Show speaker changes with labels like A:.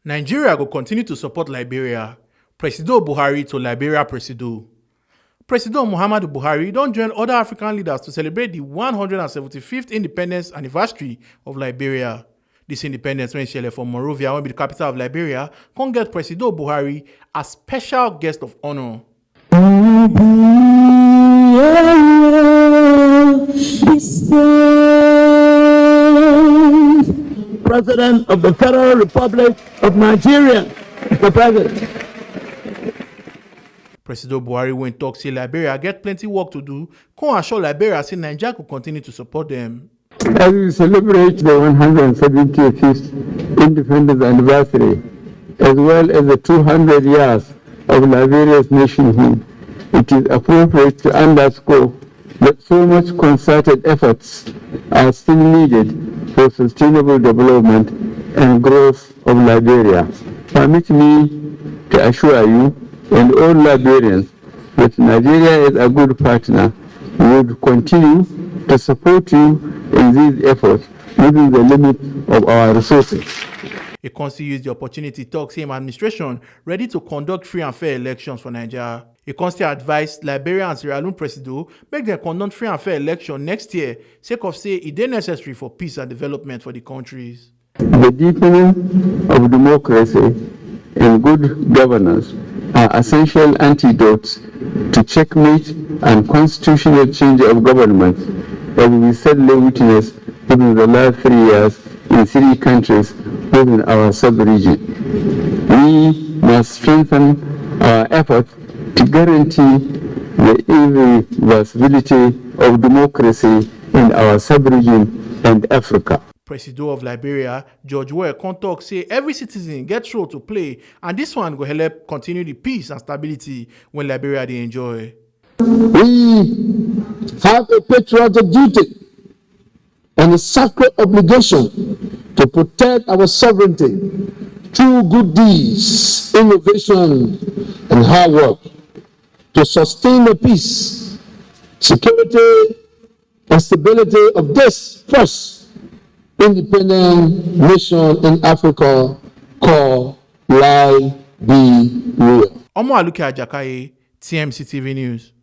A: Nigeria will continue to support Liberia. Presido Buhari to Liberia Presido. Presido Muhammadu Buhari don't join other African leaders to celebrate the 175th independence anniversary of Liberia. This independence when she left for Monrovia, will be the capital of Liberia, can get Presido Buhari as special guest of honor.
B: President of the Federal Republic of Nigeria, Mr. President.
A: Presido Buhari went talk say Liberia get plenty work to do. Can assure Liberia say Naija could continue to support them.
B: As we celebrate the 175th independence anniversary, as well as the 200 years of Liberia's nationhood, it is appropriate to underscore that so much concerted efforts are still needed for sustainable development and growth of Liberia. Permit me to assure you and all Liberians that Nigeria is a good partner. We will continue to support you in these efforts within the limit of our resources.
A: He also used the opportunity to talk same administration ready to conduct free and fair elections for Nigeria. He constantly advised Liberia and Sierra Leone Presido make them conduct free and fair election next year, sake of say it is necessary for peace and development for the countries.
B: The deepening of democracy and good governance are essential antidotes to checkmate and constitutional change of government, as we sadly witnessed within the last 3 years in 3 countries within our sub-region. We must strengthen our efforts to guarantee the irreversibility of democracy in our sub-region and Africa.
A: Presido of Liberia, George Well, can talk say every citizen gets role to play, and this one will help continue the peace and stability when Liberia they enjoy.
C: We have a patriotic duty and a sacred obligation to protect our sovereignty through good deeds, innovation, and hard work, to sustain the peace, security, and stability of this first independent nation in Africa called Liberia.
A: Omo Aluke Ajakaye, TMC TV News.